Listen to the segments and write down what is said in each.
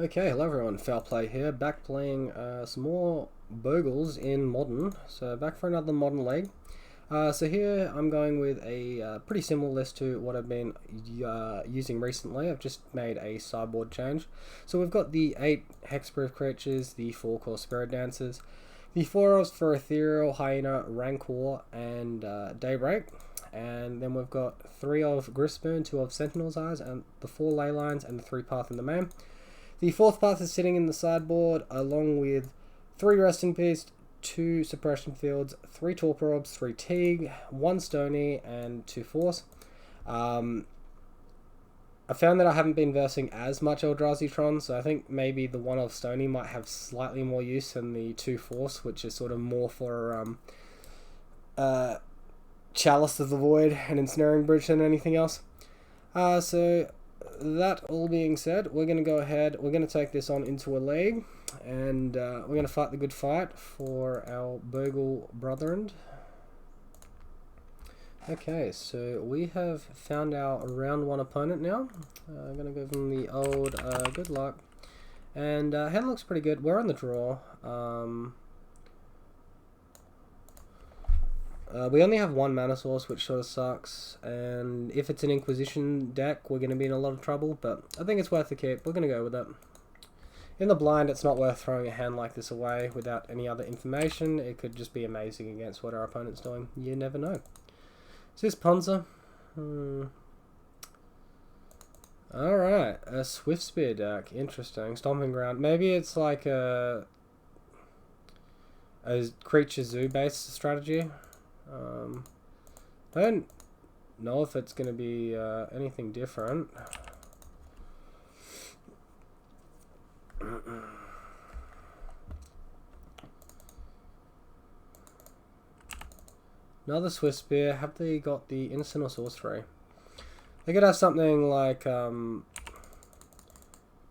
Okay, hello everyone, Foul Play here, back playing some more Bogles in Modern, so back for another Modern leg. So here I'm going with a pretty similar list to what I've been using recently. I've just made a sideboard change. So we've got the 8 hexproof creatures, the 4 core spirit dancers, the 4 elves for ethereal, hyena, rancor, and daybreak. And then we've got 3 of Grispoon, 2 of Sentinel's Eyes, and the 4 ley lines, and the 3 path in the main. The 4th path is sitting in the sideboard, along with 3 Rest in Peace, 2 Suppression Fields, 3 Torpor Orbs, 3 Teague, 1 Stony, and 2 Force. I found that I haven't been versing as much Eldrazi Tron, so I think maybe the 1 of Stony might have slightly more use than the 2 Force, which is sort of more for Chalice of the Void and Ensnaring Bridge than anything else. So that all being said, we're going to go ahead, we're going to take this on into a league, and we're going to fight the good fight for our Bogle brethren. Okay, so we have found our round 1 opponent now. I'm going to give them the old good luck. And hand looks pretty good. We're on the draw. We only have 1 mana source, which sort of sucks, and if it's an Inquisition deck, we're going to be in a lot of trouble, but I think it's worth the keep. We're going to go with it. In the blind, it's not worth throwing a hand like this away without any other information. It could just be amazing against what our opponent's doing. You never know. Is this Ponza? Alright, a Swift Spear deck. Interesting. Stomping Ground. Maybe it's like a creature zoo based strategy. I don't know if it's going to be anything different. Another Swift Spear. Have they got the instant or sorcery? They could have something like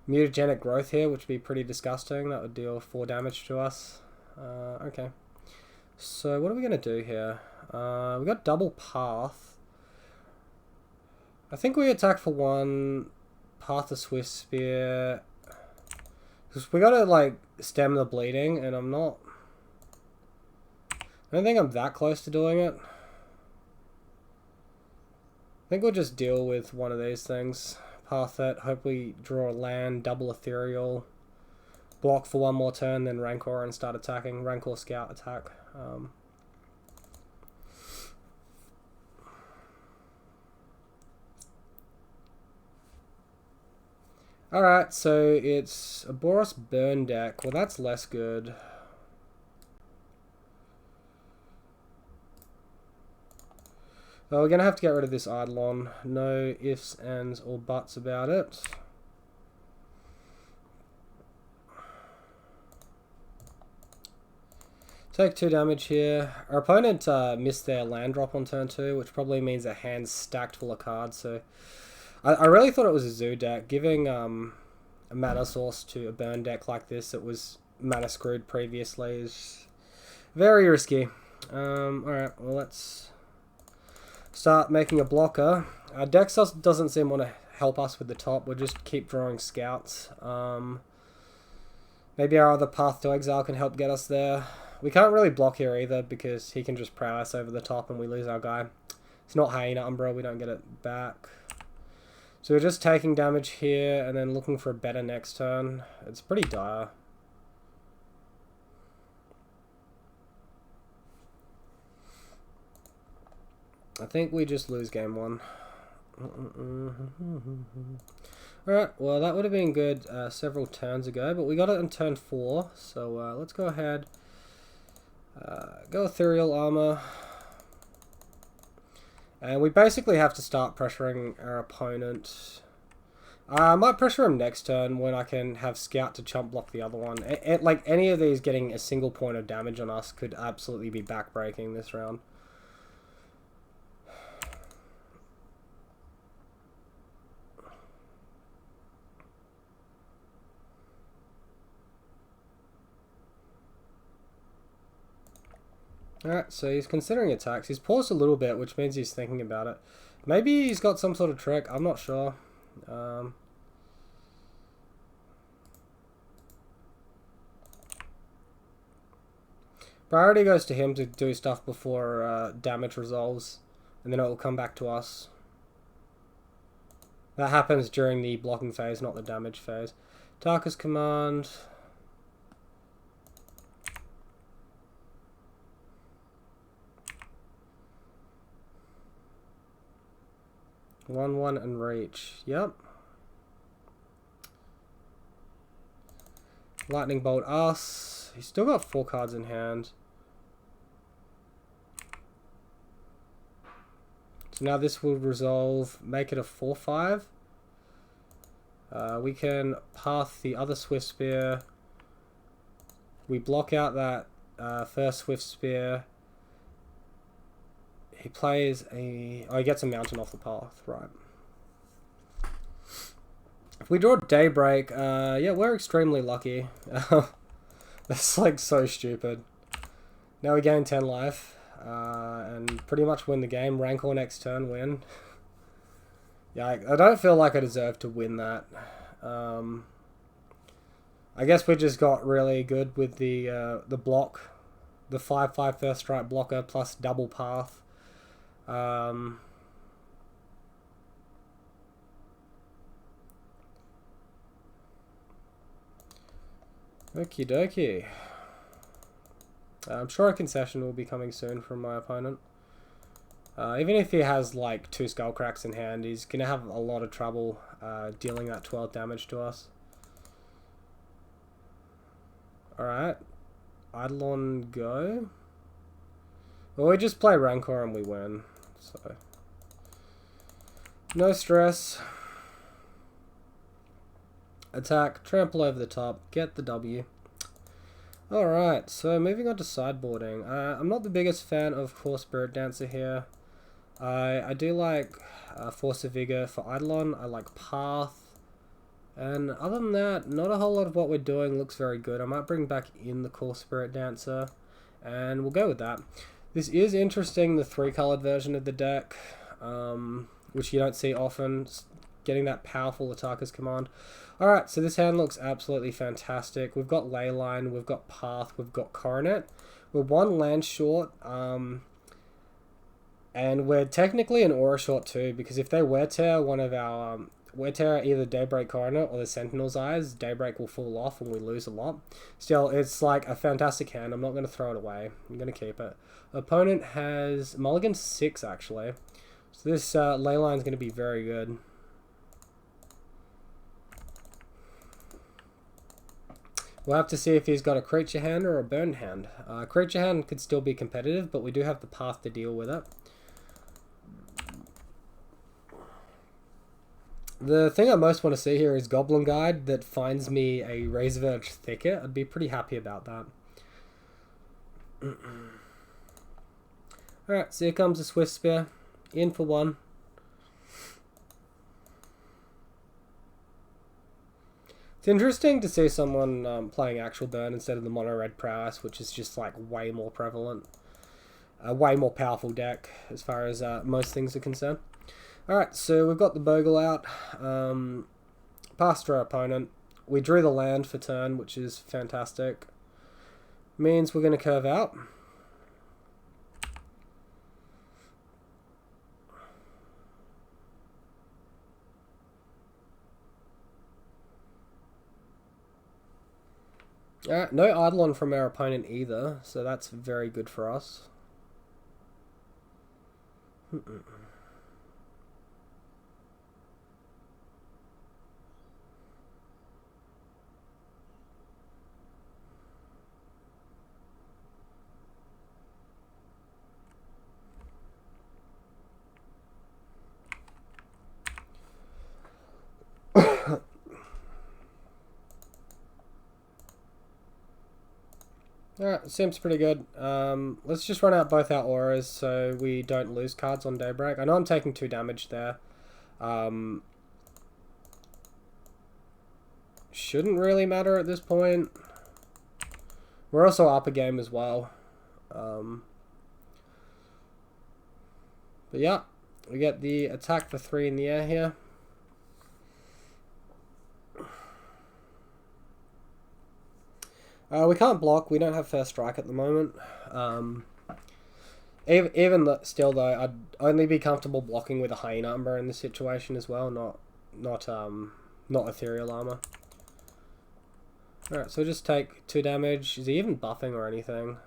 mutagenic growth here, which would be pretty disgusting. That would deal 4 damage to us. Okay. So what are we going to do here? We got double path. I think we attack for 1, path the Swift Spear. Because we got to like stem the bleeding, and I don't think I'm that close to doing it. I think we'll just deal with one of these things. Path it, hopefully draw a land, double ethereal, block for 1 more turn, then Rancor and start attacking. Rancor Scout attack. Alright, so it's a Boros Burn deck. Well, that's less good. Well, we're going to have to get rid of this Eidolon. No ifs, ands, or buts about it. Take 2 damage here. Our opponent missed their land drop on turn 2, which probably means their hand's stacked full of cards. So I really thought it was a zoo deck. Giving a mana source to a burn deck like this that was mana screwed previously is very risky. Alright, well, let's start making a blocker. Our deck doesn't seem to want to help us with the top. We'll just keep drawing scouts. Maybe our other Path to Exile can help get us there. We can't really block here either because he can just prowess over the top and we lose our guy. It's not Hyena Umbra, we don't get it back. So we're just taking damage here and then looking for a better next turn. It's pretty dire. I think we just lose game 1. Alright, well that would have been good several turns ago, but we got it on turn 4, so let's go ahead. Go Ethereal Armor. And we basically have to start pressuring our opponent. I might pressure him next turn when I can have Scout to chump block the other one. Like any of these getting a single point of damage on us could absolutely be backbreaking this round. Alright, so he's considering attacks. He's paused a little bit, which means he's thinking about it. Maybe he's got some sort of trick. I'm not sure. Priority goes to him to do stuff before damage resolves, and then it will come back to us. That happens during the blocking phase, not the damage phase. Tarka's command. One and reach. Yep. Lightning bolt us. He's still got 4 cards in hand. So now this will resolve, make it a 4/5. We can path the other Swift Spear. We block out that first Swift Spear. He plays a... Oh, he gets a mountain off the path, right. If we draw Daybreak, yeah, we're extremely lucky. That's like so stupid. Now we gain 10 life. And pretty much win the game. Rancor next turn, win. Yeah, I don't feel like I deserve to win that. I guess we just got really good with the block. The 5/5 first strike blocker plus double path. Okie dokie. I'm sure a concession will be coming soon from my opponent. Even if he has like 2 skull cracks in hand, he's going to have a lot of trouble dealing that 12 damage to us. Alright. Eidolon go. Well, we just play Rancor and we win. So, no stress. Attack, trample over the top, get the W. Alright, so moving on to sideboarding. I'm not the biggest fan of Core Spirit Dancer here. I do like Force of Vigor for Eidolon. I like Path. And other than that, not a whole lot of what we're doing looks very good. I might bring back in the Core Spirit Dancer. And we'll go with that. This is interesting, the 3-colored version of the deck. Which you don't see often. Getting that powerful Ataka's command. Alright, so this hand looks absolutely fantastic. We've got Leyline, we've got Path, we've got Coronet. We're 1 land short, and we're technically an aura short too, because if they wear tear one of our wear tear either Daybreak Coronet or the Sentinel's Eyes, Daybreak will fall off and we lose a lot. Still, it's like a fantastic hand. I'm not going to throw it away. I'm going to keep it. Opponent has Mulligan 6 actually. So this Leyline is going to be very good. We'll have to see if he's got a creature hand or a burn hand. Creature hand could still be competitive, but we do have the path to deal with it. The thing I most want to see here is Goblin Guide that finds me a Razorverge Thicket. I'd be pretty happy about that. Alright, so here comes a Swift Spear. In for 1. It's interesting to see someone playing actual burn instead of the mono red prowess, which is just like way more prevalent, a way more powerful deck as far as most things are concerned. Alright, so we've got the Bogle out, passed our opponent. We drew the land for turn, which is fantastic. Means we're going to curve out. Alright, no Eidolon from our opponent either, so that's very good for us. Alright, seems pretty good. Let's just run out both our auras so we don't lose cards on Daybreak. I know I'm taking 2 damage there. Shouldn't really matter at this point. We're also up a game as well. But yeah, we get the attack for 3 in the air here. We can't block. We don't have first strike at the moment. Even still though, I'd only be comfortable blocking with a hyena umber in this situation as well, not ethereal armor. Alright, so just take 2 damage. Is he even buffing or anything?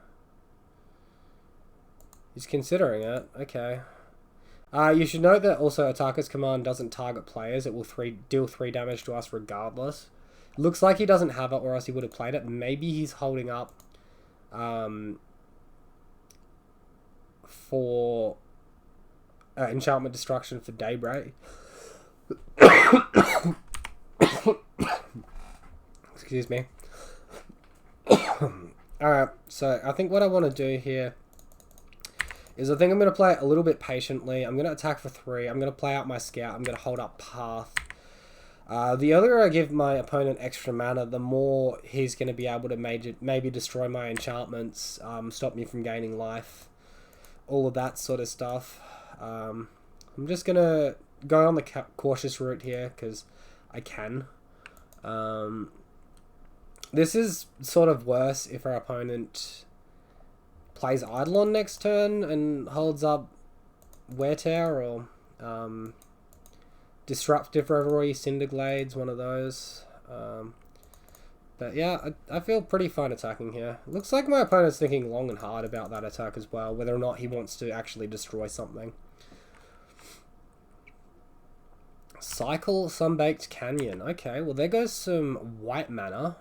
He's considering it. Okay. You should note that also Attacker's Command doesn't target players. It will deal 3 damage to us regardless. Looks like he doesn't have it, or else he would have played it. Maybe he's holding up for Enchantment Destruction for Daybreak. Excuse me. Alright, so I think what I want to do here is I think I'm going to play it a little bit patiently. I'm going to attack for 3. I'm going to play out my scout. I'm going to hold up path. The earlier I give my opponent extra mana, the more he's going to be able to maybe destroy my enchantments, stop me from gaining life, all of that sort of stuff. I'm just going to go on the cautious route here because I can. This is sort of worse if our opponent plays Eidolon next turn and holds up Wear Tower or Disruptive Revelry, Cinderglades, one of those. But yeah, I feel pretty fine attacking here. It looks like my opponent's thinking long and hard about that attack as well, whether or not he wants to actually destroy something. Cycle Sunbaked Canyon. Okay, well there goes some white mana.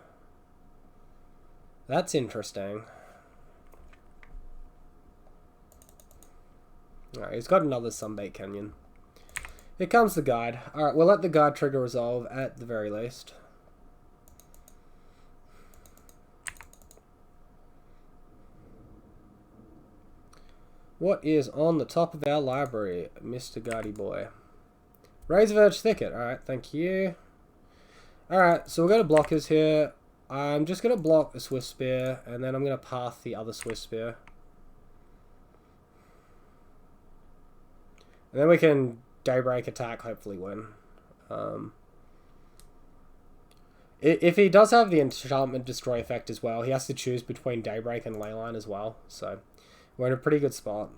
That's interesting. Alright, he's got another Sunbaked Canyon. Here comes the guide. Alright, we'll let the guide trigger resolve at the very least. What is on the top of our library, Mr. Guardy Boy? Razorverge Thicket. Alright, thank you. Alright, so we've got blockers here. I'm just going to block the Swift Spear, and then I'm going to path the other Swift Spear. And then we can Daybreak attack, hopefully win. If he does have the Enchantment Destroy effect as well, he has to choose between Daybreak and Leyline as well. So we're in a pretty good spot.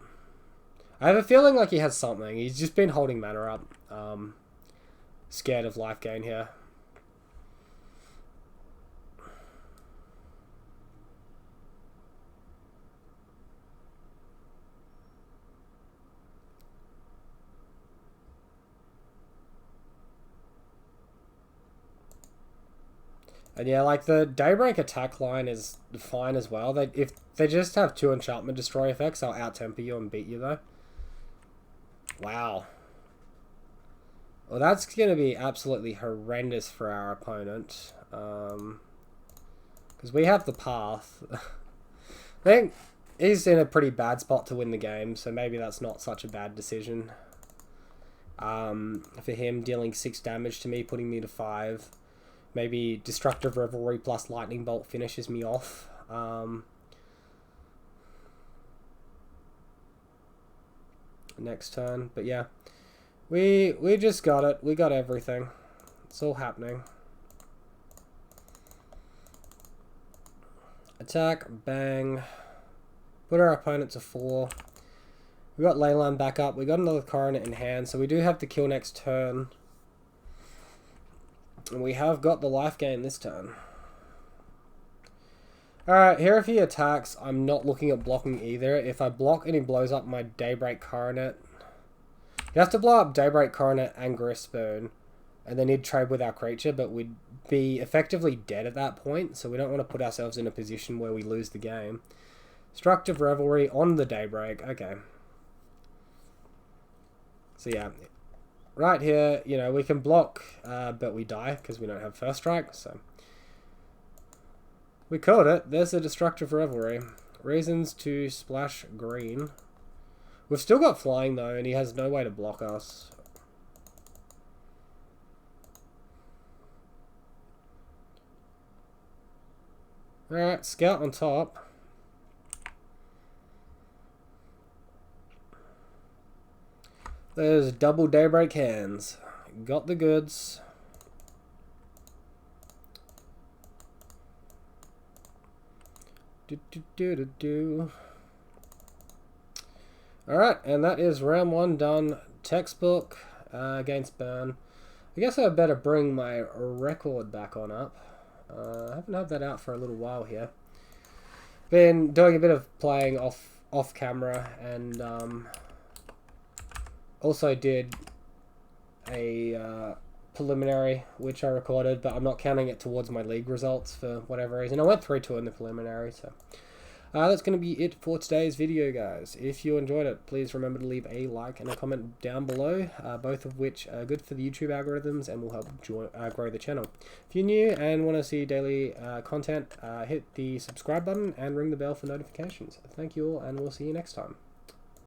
I have a feeling like he has something. He's just been holding mana up. Scared of life gain here. And yeah, like the Daybreak attack line is fine as well. If they just have 2 Enchantment Destroy effects, they'll out-temper you and beat you though. Wow. Well, that's going to be absolutely horrendous for our opponent. Because we have the path. I think he's in a pretty bad spot to win the game, so maybe that's not such a bad decision. For him, dealing 6 damage to me, putting me to 5. Maybe Destructive Revelry plus Lightning Bolt finishes me off. Next turn. But yeah, we just got it. We got everything. It's all happening. Attack, bang. Put our opponent to 4. We got Leyline back up. We got another Coronet in hand, so we do have to kill next turn. And we have got the life gain this turn. Alright, here if he attacks, I'm not looking at blocking either. If I block and he blows up my Daybreak Coronet, he has to blow up Daybreak Coronet and Gristbone, and then he'd trade with our creature, but we'd be effectively dead at that point, so we don't want to put ourselves in a position where we lose the game. Destructive Revelry on the Daybreak, okay. So yeah. Right here, you know, we can block, but we die because we don't have first strike, so. We called it. There's a Destructive Revelry. Reasons to splash green. We've still got flying though, and he has no way to block us. Alright, Scout on top. There's double Daybreak hands. Got the goods. Alright, and that is round 1 done. Textbook against Burn. I guess I better bring my record back on up. I haven't had that out for a little while here. Been doing a bit of playing off camera, and also did a preliminary which I recorded, but I'm not counting it towards my league results for whatever reason. I went 3-2 in the preliminary, so that's going to be it for today's video, guys. If you enjoyed it, please remember to leave a like and a comment down below, both of which are good for the YouTube algorithms and will help grow the channel. If you're new and want to see daily content, hit the subscribe button and ring the bell for notifications. Thank you all, and we'll see you next time.